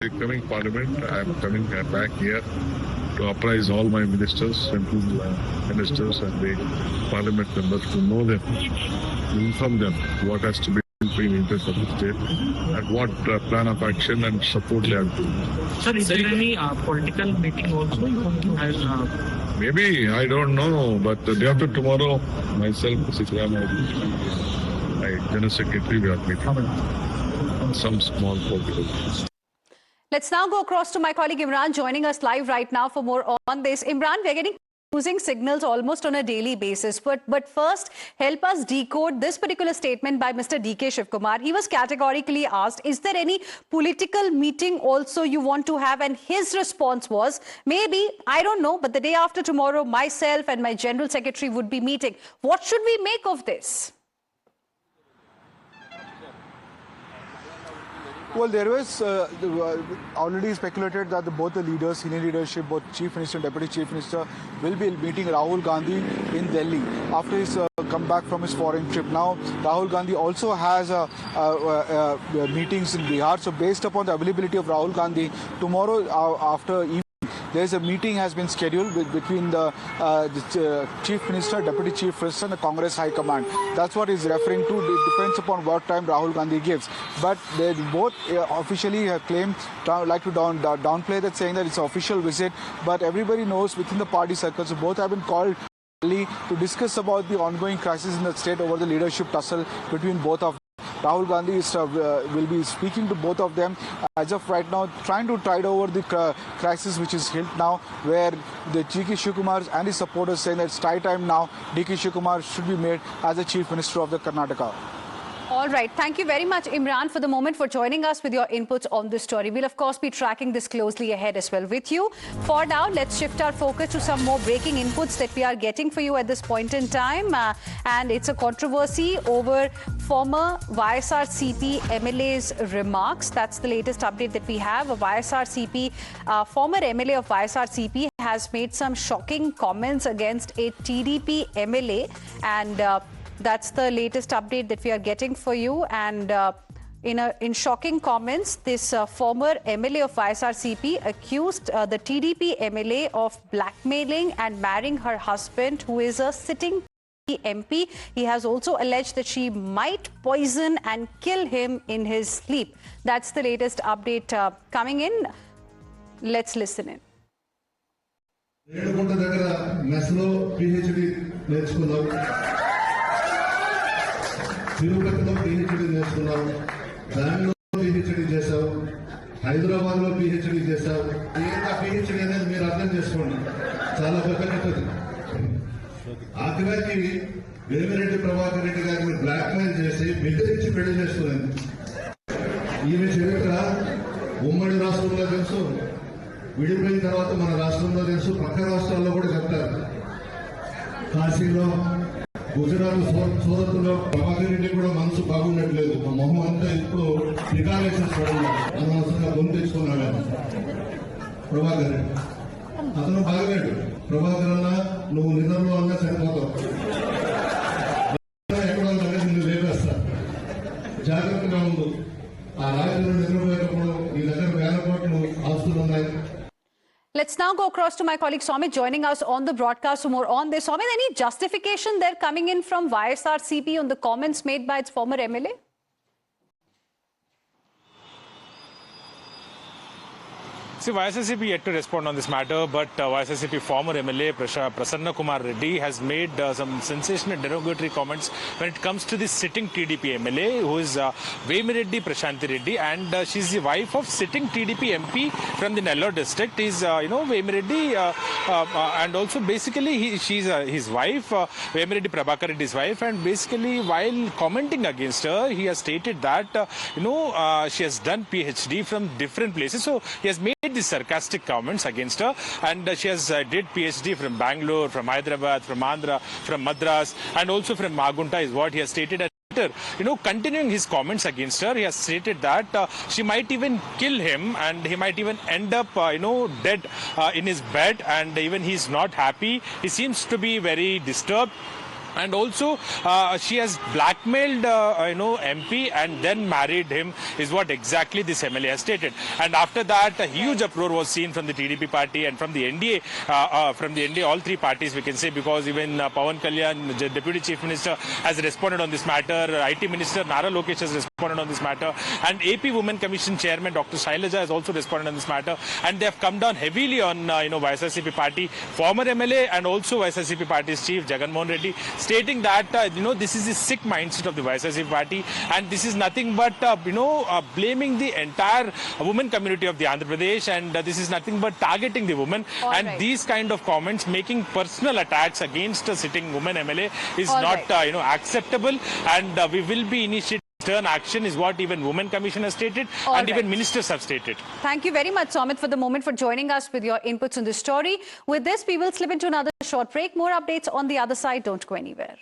The coming parliament, I am coming back here to apprise all my ministers, central ministers and the parliament members to know them, to inform them what has to be in interest of the state and what plan of action and support they have to. Sir, is there any political meeting also you want to have? Maybe, I don't know, but the day after tomorrow, myself, Sitrama, my General Secretary, we are meeting some small political. Let's now go across to my colleague Imran joining us live right now for more on this. Imran, we're getting confusing signals almost on a daily basis. But first, help us decode this particular statement by Mr. D.K. Shivkumar. He was categorically asked, is there any political meeting also you want to have? And his response was, maybe, I don't know, but the day after tomorrow, myself and my General Secretary would be meeting. What should we make of this? Well, there was already speculated that both the leaders, senior leadership, both Chief Minister and Deputy Chief Minister, will be meeting Rahul Gandhi in Delhi after his comeback from his foreign trip. Now, Rahul Gandhi also has meetings in Bihar. So, based upon the availability of Rahul Gandhi, tomorrow after evening, there's a meeting has been scheduled between the Chief Minister, Deputy Chief Minister and the Congress High Command. That's what he's referring to. It depends upon what time Rahul Gandhi gives. But they both officially have claimed, like to downplay that, saying that it's an official visit. But everybody knows within the party circles, both have been called to discuss about the ongoing crisis in the state over the leadership tussle between both of them. Rahul Gandhi will be speaking to both of them as of right now, trying to tide over the crisis which is hit now, where the D.K. Shivkumar and his supporters saying that it's time now D.K. Shivkumar should be made as the Chief Minister of the Karnataka. All right. Thank you very much, Imran, for the moment, for joining us with your inputs on this story. We'll, of course, be tracking this closely ahead as well with you. For now, let's shift our focus to some more breaking inputs that we are getting for you at this point in time. And it's a controversy over former YSRCP MLA's remarks. That's the latest update that we have. A former MLA of YSRCP has made some shocking comments against a TDP MLA. And that's the latest update that we are getting for you. And in shocking comments, this former MLA of YSRCP accused the TDP MLA of blackmailing and marrying her husband, who is a sitting MP. He has also alleged that she might poison and kill him in his sleep. That's the latest update coming in. Let's listen in. తిరుపతిలో PhD చేసుకున్నావు, బెంగళూరులో PhD చేశావు, హైదరాబాద్ లో PhD చేశావు. ఏంటా PhD అనేది మీరు అర్థం చేసుకోండి, చాలా పెద్దది. ఆఖరికి వేమిరెడ్డి ప్రభాకర్ రెడ్డి గారిని బ్లాక్మెయిల్ చేసి బెదిరించి పెళ్లి చేస్తున్నది. ఈమె చరిత్ర ఉమ్మడి రాష్ట్రంలో తెలుసు, విడిపోయిన తర్వాత మన రాష్ట్రంలో తెలుసు, పక్క రాష్ట్రాల్లో కూడా చెప్తారు. కాశీలో, గుజరాత్, సూరత్లో ప్రభాకర్ రెడ్డి కూడా మనసు బాగున్నట్లేదు. మా మొహం అంతా ఇప్పుడు ప్రికాలేషన్స్ పడున్నాడు, అనవసరంగా గొంతు తెచ్చుకున్నాడు ప్రభాకర్ రెడ్డి. అతను బాగలేడు. ప్రభాకర్ అన్నా నువ్వు నిద్రలో అన్నా సరిపోతావు, ఎక్కడో నిన్ను లేపేస్తా, జాగ్రత్తగా ఉండు. ఆ రాత్రి నిద్రపోయేటప్పుడు నీ దగ్గర వేల కోట్లు ఆస్తులు ఉన్నాయి. Let's now go across to my colleague Somit joining us on the broadcast for more on this. Somit, any justification there coming in from YSRCP on the comments made by its former MLA? See, YSRCP yet to respond on this matter, but YSRCP former MLA Prasanna Kumar Reddy has made some sensational derogatory comments when it comes to the sitting TDP MLA, who is Vemireddy Prashanthi Reddy, and she's the wife of sitting TDP MP from the Nellore district. Is Vemireddy, and also basically she's his wife, Vemireddy Prabhakar Reddy's wife, and basically while commenting against her, he has stated that she has done PhD from different places. So he has made these sarcastic comments against her, and she has did PhD from Bangalore, from Hyderabad, from Andhra, from Madras, and also from Magunta is what he has stated. Continuing his comments against her, he has stated that she might even kill him, and he might even end up, dead in his bed, and even he's not happy. He seems to be very disturbed. And also, she has blackmailed, MP and then married him, is what exactly this MLA has stated. And after that, a huge uproar was seen from the TDP party and from the NDA, all three parties, we can say, because even Pawan Kalyan, the Deputy Chief Minister, has responded on this matter. IT Minister Nara Lokesh has responded on this matter. And AP Women Commission Chairman Dr. Shailaja has also responded on this matter. And they have come down heavily on, YSRCP party, former MLA and also YSRCP party's chief, Jagan Mohan Reddy, stating that, this is the sick mindset of the YSRCP party, and this is nothing but, blaming the entire women community of the Andhra Pradesh, and this is nothing but targeting the women. All and right. These kind of comments, making personal attacks against a sitting woman MLA, is All not, right. acceptable, and we will be initiating stern action, is what even Women Commission has stated, All and right. even ministers have stated. Thank you very much, Somit, for the moment, for joining us with your inputs on this story. With this, we will slip into another short break. More updates on the other side. Don't go anywhere.